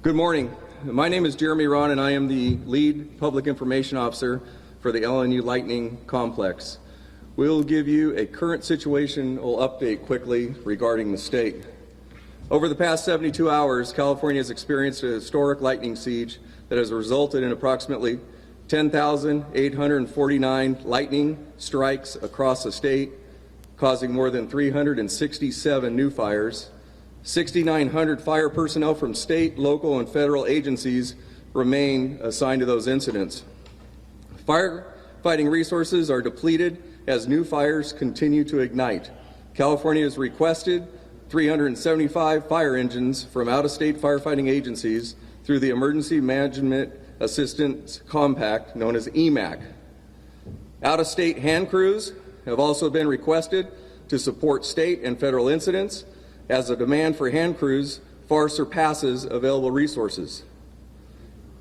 Good morning. My name is Jeremy Ron, and I am the lead public information officer for the LNU Lightning Complex. We'll give you a current situational update quickly regarding the state. Over the past 72 hours, California has experienced a historic lightning siege that has resulted in approximately 10,849 lightning strikes across the state, causing more than 367 new fires. 6,900 fire personnel from state, local, and federal agencies remain assigned to those incidents. Firefighting resources are depleted as new fires continue to ignite. California has requested 375 fire engines from out-of-state firefighting agencies through the Emergency Management Assistance Compact, known as EMAC. Out-of-state hand crews have also been requested to support state and federal incidents, as the demand for hand crews far surpasses available resources.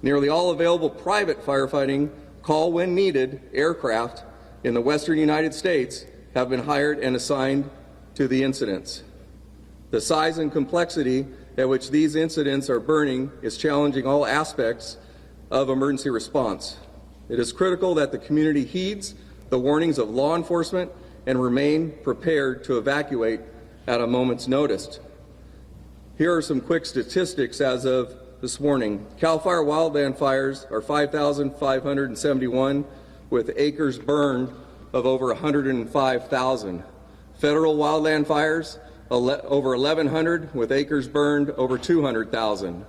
Nearly all available private firefighting call when needed aircraft in the western United States have been hired and assigned to the incidents. The size and complexity at which these incidents are burning is challenging all aspects of emergency response. It is critical that the community heeds the warnings of law enforcement and remain prepared to evacuate at a moment's notice. Here are some quick statistics as of this morning. CAL FIRE wildland fires are 5,571 with acres burned of over 105,000. Federal wildland fires over 1,100 with acres burned over 200,000.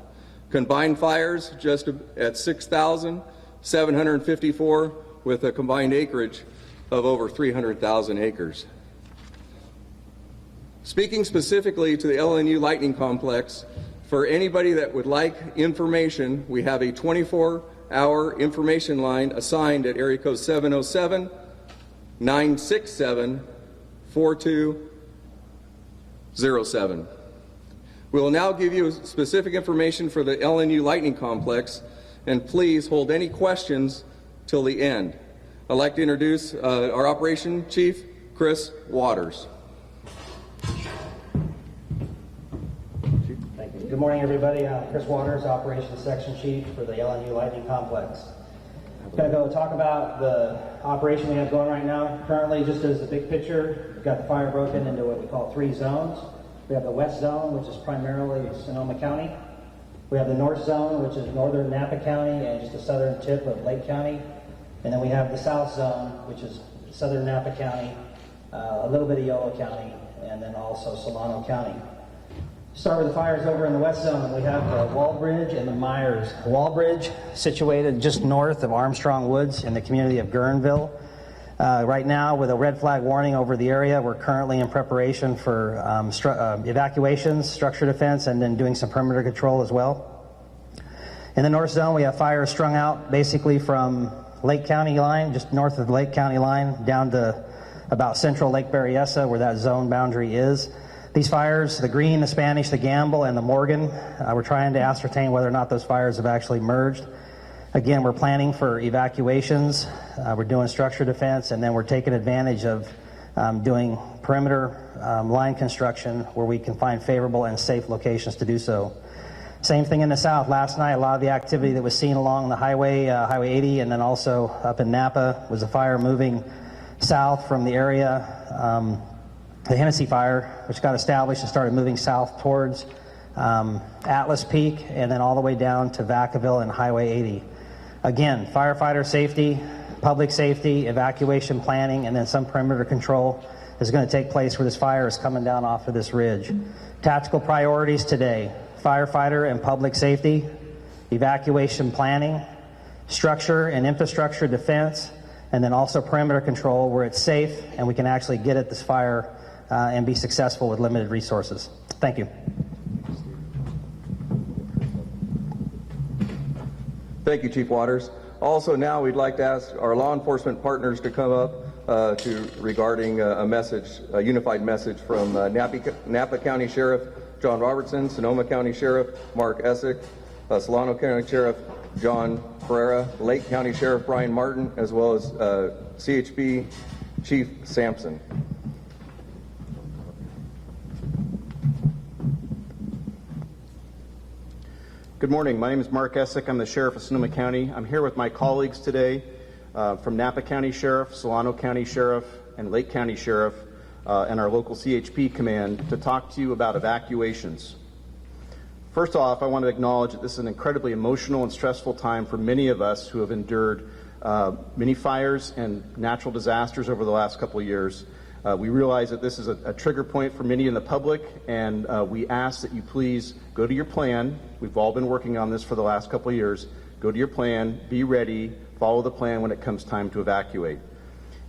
Combined fires just at 6,754 with a combined acreage of over 300,000 acres. Speaking specifically to the LNU Lightning Complex, for anybody that would like information, we have a 24-hour information line assigned at area code 707-967-4207. We will now give you specific information for the LNU Lightning Complex, and please hold any questions till the end. I'd like to introduce our Operation Chief, Chris Waters. Good morning, everybody. Chris Waters, Operations Section Chief for the LNU Lightning Complex. I'm going to go talk about the operation we have going right now. Currently, just as a big picture, we've got the fire broken into what we call 3 zones. We have the west zone, which is primarily Sonoma County. We have the north zone, which is northern Napa County and just the southern tip of Lake County. And then we have the south zone, which is southern Napa County, a little bit of Yolo County, and then also Solano County. Start with the fires over in the west zone. We have the Wallbridge and the Myers. Wallbridge, situated just north of Armstrong Woods in the community of Guerneville. Right now, with a red flag warning over the area, we're currently in preparation for evacuations, structure defense, and then doing some perimeter control as well. In the north zone, we have fires strung out basically from Lake County line, just north of the Lake County line, down to about central Lake Berryessa, where that zone boundary is. These fires, the Green, the Spanish, the Gamble, and the Morgan, we're trying to ascertain whether or not those fires have actually merged. Again, we're planning for evacuations, we're doing structure defense, and then we're taking advantage of doing perimeter line construction where we can find favorable and safe locations to do so. Same thing in the south. Last night, a lot of the activity that was seen along the highway, Highway 80, and then also up in Napa was a fire moving south from the area. The Hennessy fire, which got established and started moving south towards Atlas Peak and then all the way down to Vacaville and Highway 80. Again, firefighter safety, public safety, evacuation planning, and then some perimeter control is going to take place where this fire is coming down off of this ridge. Tactical priorities today: firefighter and public safety, evacuation planning, structure and infrastructure defense, and then also perimeter control where it's safe and we can actually get at this fire and be successful with limited resources. Thank you. Thank you, Chief Waters. Also, now we'd like to ask our law enforcement partners to come up regarding a unified message from Napa County Sheriff John Robertson, Sonoma County Sheriff Mark Essick, Solano County Sheriff John Pereira, Lake County Sheriff Brian Martin, as well as CHP Chief Sampson. Good morning. My name is Mark Essick. I'm the Sheriff of Sonoma County. I'm here with my colleagues today from Napa County Sheriff, Solano County Sheriff, and Lake County Sheriff, and our local CHP command to talk to you about evacuations. First off, I want to acknowledge that this is an incredibly emotional and stressful time for many of us who have endured many fires and natural disasters over the last couple of years. We realize that this is a trigger point for many in the public, and we ask that you please go to your plan. We've all been working on this for the last couple of years. Go to your plan, be ready, follow the plan when it comes time to evacuate.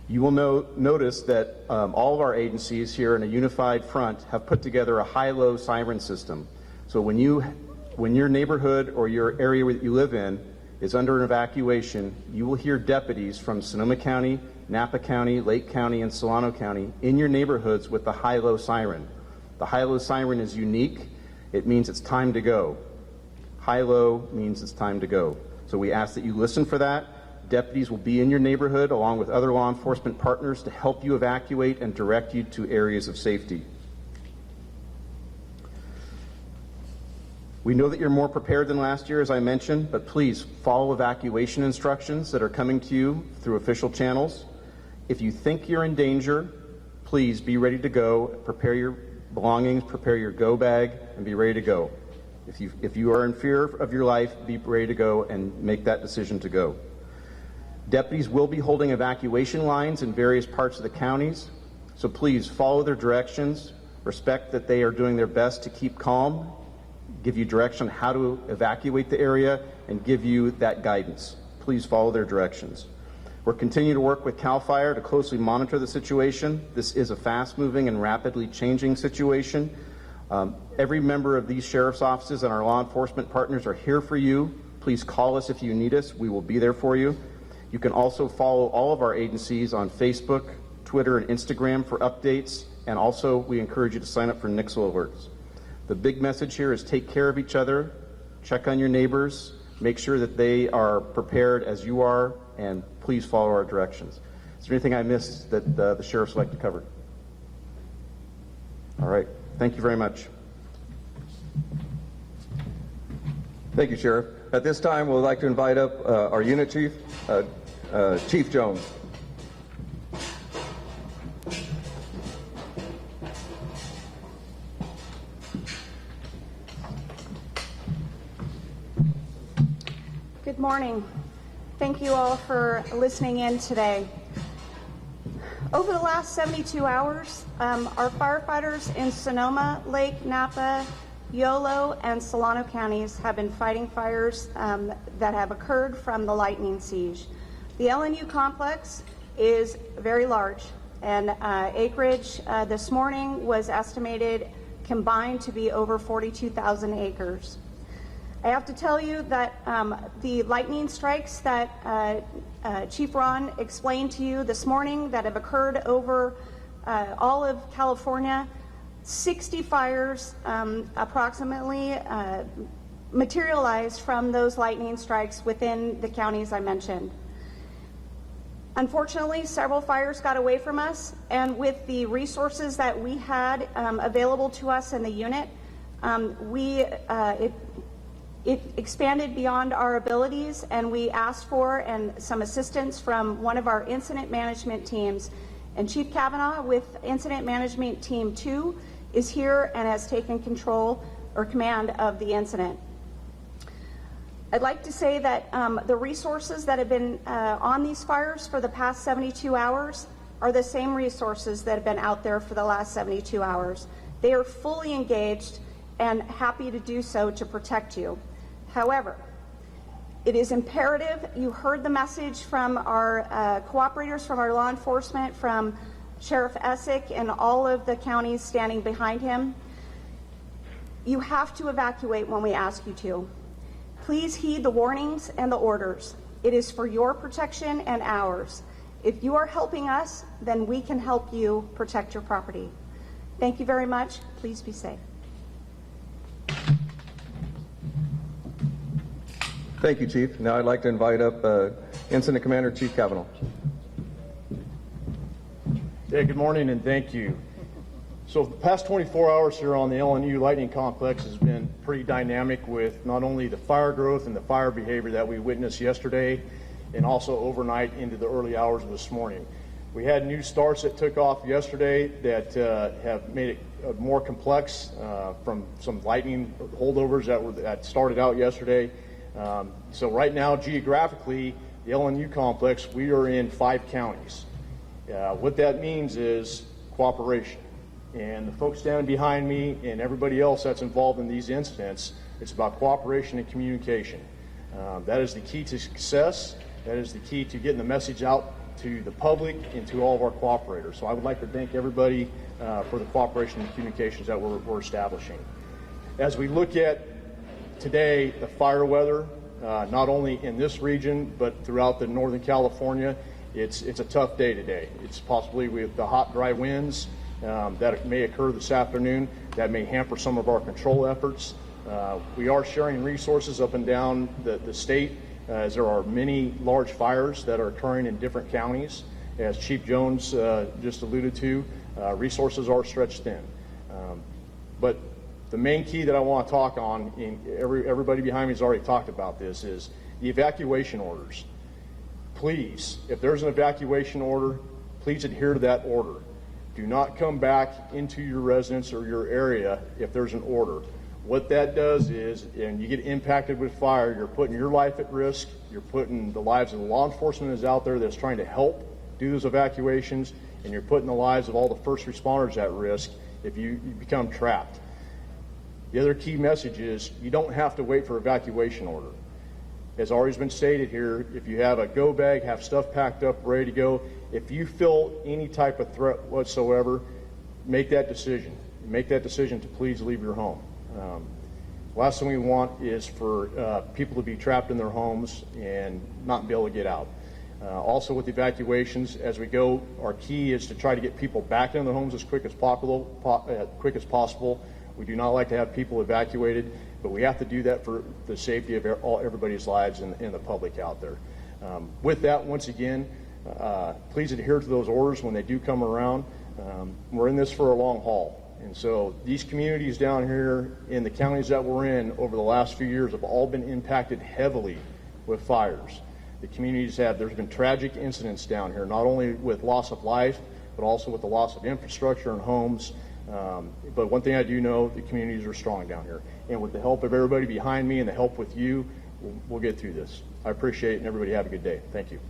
You will notice that all of our agencies here in a unified front have put together a high-low siren system. So when your neighborhood or your area that you live in is under an evacuation, you will hear deputies from Sonoma County, Napa County, Lake County, and Solano County in your neighborhoods with the high-low siren. The high-low siren is unique. It means it's time to go. High-low means it's time to go. So we ask that you listen for that. Deputies will be in your neighborhood along with other law enforcement partners to help you evacuate and direct you to areas of safety. We know that you're more prepared than last year, as I mentioned, but please follow evacuation instructions that are coming to you through official channels. If you think you're in danger, please be ready to go. Prepare your belongings, prepare your go bag, and be ready to go. If you are in fear of your life, be ready to go and make that decision to go. Deputies will be holding evacuation lines in various parts of the counties, so please follow their directions, respect that they are doing their best to keep calm, give you direction on how to evacuate the area, and give you that guidance. Please follow their directions. We're continuing to work with CAL FIRE to closely monitor the situation. This is a fast-moving and rapidly changing situation. Every member of these sheriff's offices and our law enforcement partners are here for you. Please call us if you need us. We will be there for you. You can also follow all of our agencies on Facebook, Twitter, and Instagram for updates, and also we encourage you to sign up for Nixle alerts. The big message here is take care of each other, check on your neighbors, make sure that they are prepared as you are, and please follow our directions. Is there anything I missed that the sheriffs would like to cover? All right. Thank you very much. Thank you, Sheriff. At this time, we'd like to invite up our unit chief, Chief Jones. Good morning. Thank you all for listening in today. Over the last 72 hours, our firefighters in Sonoma, Lake, Napa, Yolo, and Solano counties have been fighting fires that have occurred from the lightning siege. The LNU complex is very large, and acreage this morning was estimated combined to be over 42,000 acres. I have to tell you that the lightning strikes that Chief Ron explained to you this morning that have occurred over all of California, 60 fires approximately materialized from those lightning strikes within the counties I mentioned. Unfortunately, several fires got away from us, and with the resources that we had available to us in the unit, it expanded beyond our abilities, and we asked for some assistance from one of our incident management teams. And Chief Kavanaugh with Incident Management Team 2 is here and has taken control or command of the incident. I'd like to say that the resources that have been on these fires for the past 72 hours are the same resources that have been out there for the last 72 hours. They are fully engaged and happy to do so to protect you. However, it is imperative, you heard the message from our cooperators, from our law enforcement, from Sheriff Essick and all of the counties standing behind him. You have to evacuate when we ask you to. Please heed the warnings and the orders. It is for your protection and ours. If you are helping us, then we can help you protect your property. Thank you very much. Please be safe. Thank you, Chief. Now I'd like to invite up Incident Commander Chief Kavanaugh. Good morning, and thank you, So the past 24 hours here on the LNU Lightning Complex has been pretty dynamic with not only the fire growth and the fire behavior that we witnessed yesterday and also overnight into the early hours of this morning. We had new starts that took off yesterday that have made it more complex from some lightning holdovers that started out yesterday. So right now, geographically, the LNU complex, we are in 5 counties. What that means is cooperation. And the folks standing behind me and everybody else that's involved in these incidents, it's about cooperation and communication. That is the key to success. That is the key to getting the message out to the public and to all of our cooperators. So I would like to thank everybody for the cooperation and communications that we're establishing. As we look at today, the fire weather, not only in this region, but throughout the Northern California, it's a tough day today. It's possibly with the hot, dry winds that may occur this afternoon that may hamper some of our control efforts. We are sharing resources up and down the state as there are many large fires that are occurring in different counties. As Chief Jones just alluded to, resources are stretched thin. But the main key that I want to talk on, everybody behind me has already talked about this, is the evacuation orders. Please, if there's an evacuation order, please adhere to that order. Do not come back into your residence or your area if there's an order. What that does is, and you get impacted with fire, you're putting your life at risk, you're putting the lives of the law enforcement that's out there that's trying to help do those evacuations, and you're putting the lives of all the first responders at risk if you become trapped. The other key message is you don't have to wait for evacuation order. As already been stated here, if you have a go bag, have stuff packed up, ready to go, if you feel any type of threat whatsoever, make that decision. Make that decision to please leave your home. Last thing we want is for people to be trapped in their homes and not be able to get out. Also with evacuations, as we go, our key is to try to get people back into their homes as quick as possible. We do not like to have people evacuated, but we have to do that for the safety of everybody's lives and the public out there. With that, once again, please adhere to those orders when they do come around. We're in this for a long haul. And so these communities down here in the counties that we're in over the last few years have all been impacted heavily with fires. The communities there's been tragic incidents down here, not only with loss of life, but also with the loss of infrastructure and homes. But one thing I do know, the communities are strong down here. And with the help of everybody behind me and the help with you, we'll get through this. I appreciate it, and everybody have a good day. Thank you.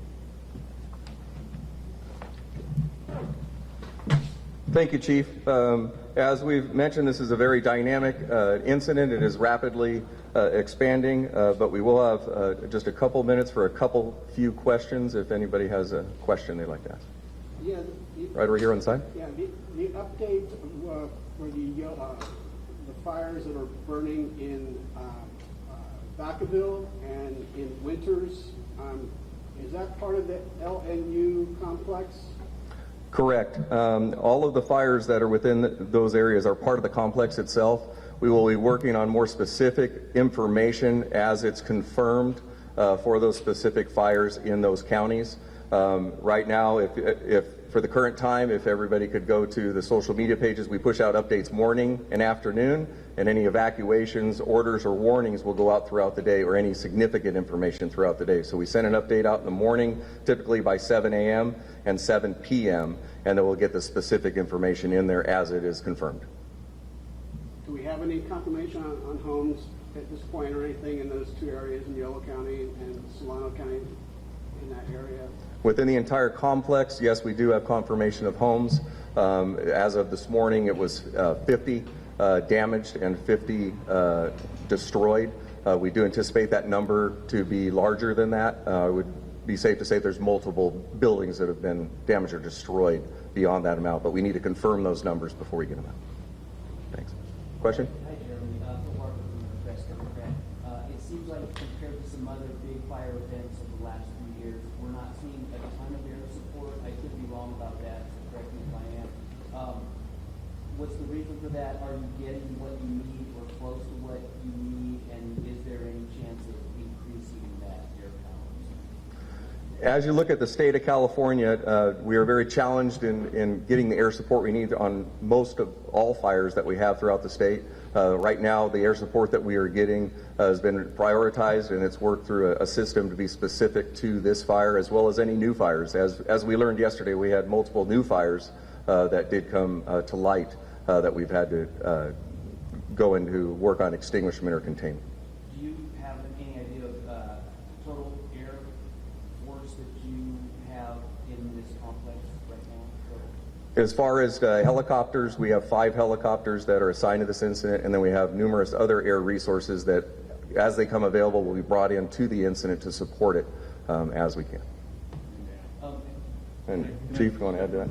Thank you, Chief. As we've mentioned, this is a very dynamic incident. It is rapidly expanding, but we will have just a couple minutes for a few questions if anybody has a question they'd like to ask. Yeah, Right over here on the side. Yeah, the update for the fires that are burning in Vacaville and in Winters, is that part of the LNU complex? Correct. All of the fires that are within those areas are part of the complex itself. We will be working on more specific information as it's confirmed for those specific fires in those counties. Right now, if for the current time, if everybody could go to the social media pages, we push out updates morning and afternoon, and any evacuations, orders, or warnings will go out throughout the day, or any significant information throughout the day. So we send an update out in the morning, typically by 7 a.m. and 7 p.m., and then we'll get the specific information in there as it is confirmed. Do we have any confirmation on homes at this point or anything in those two areas in Yolo County and Solano County in that area? Within the entire complex, yes, we do have confirmation of homes. As of this morning, it was 50 damaged and 50 destroyed. We do anticipate that number to be larger than that. It would be safe to say there's multiple buildings that have been damaged or destroyed beyond that amount, but we need to confirm those numbers before we get them out. Thanks. Question? Hi, Jeremy. Phil Barber from the Press Democrat. It seems like compared to some other big fire events of the last few years, we're not seeing a ton of air support. I could be wrong about that, so correct me if I am. What's the reason for that? Are you getting what you need or close to what you need? And is there any chance of increasing that air power? As you look at the state of California, we are very challenged in getting the air support we need on most of all fires that we have throughout the state. Right now, the air support that we are getting has been prioritized, and it's worked through a system to be specific to this fire as well as any new fires. As we learned yesterday, we had multiple new fires that did come to light that we've had to go into work on extinguishment or containment. Do you have any idea of total air force that you have in this complex right now? As far as helicopters, we have 5 helicopters that are assigned to this incident, and then we have numerous other air resources that, as they come available, will be brought into the incident to support it as we can. And Chief, you want to add to that?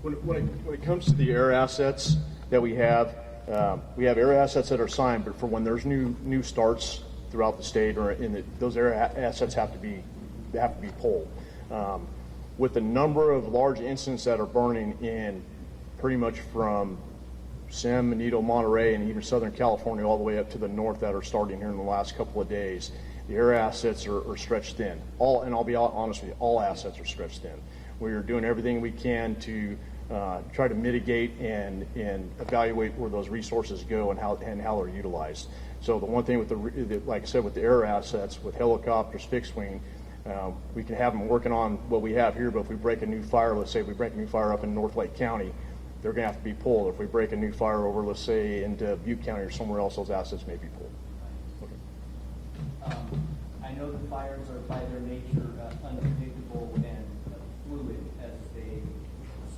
When it comes to the air assets that we have air assets that are signed, but for when there's new starts throughout the state, or those air assets have to be pulled. With the number of large incidents that are burning in pretty much from San Benito, Monterey, and even Southern California all the way up to the north that are starting here in the last couple of days, the air assets are stretched thin. And I'll be honest with you, all assets are stretched thin. We are doing everything we can to try to mitigate and evaluate where those resources go and how they're utilized. So the one thing with like I said, with the air assets, with helicopters, fixed wing, we can have them working on what we have here, but if we break a new fire, let's say we break a new fire up in North Lake County, they're going to have to be pulled. If we break a new fire over, let's say, into Butte County or somewhere else, those assets may be pulled. Okay. I know the fires are by their nature unpredictable and fluid as they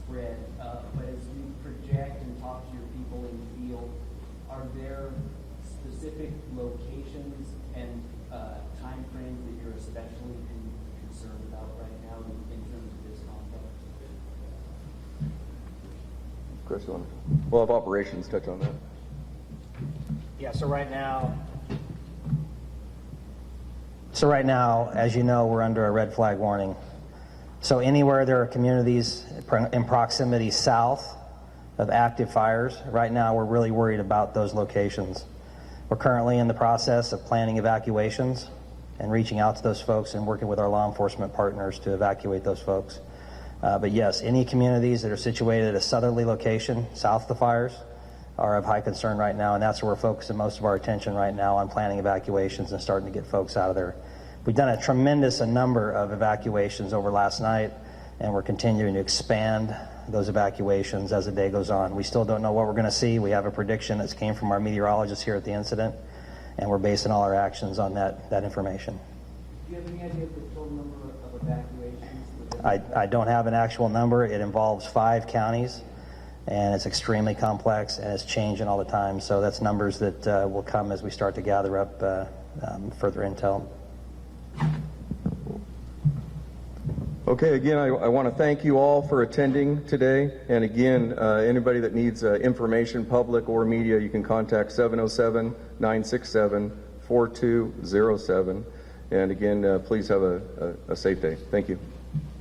spread, but as you project and talk to your people in the field, are there specific locations and time frames that you're especially concerned about right now in terms of this complex? Chris, you want to? We'll have operations touch on that. Yeah, so right now, as you know, we're under a red flag warning. So anywhere there are communities in proximity south of active fires, right now we're really worried about those locations. We're currently in the process of planning evacuations and reaching out to those folks and working with our law enforcement partners to evacuate those folks. But yes, any communities that are situated at a southerly location south of the fires are of high concern right now, and that's where we're focusing most of our attention right now, on planning evacuations and starting to get folks out of there. We've done a tremendous number of evacuations over last night, and we're continuing to expand those evacuations as the day goes on. We still don't know what we're going to see. We have a prediction that came from our meteorologists here at the incident, and we're basing all our actions on that information. Do you have any idea of the total number of evacuations? I don't have an actual number. It involves 5 counties, and it's extremely complex, and it's changing all the time. So that's numbers that will come as we start to gather up further intel. Okay, again, I want to thank you all for attending today. And again, anybody that needs information, public or media, you can contact 707-967-4207. And again, please have a safe day. Thank you.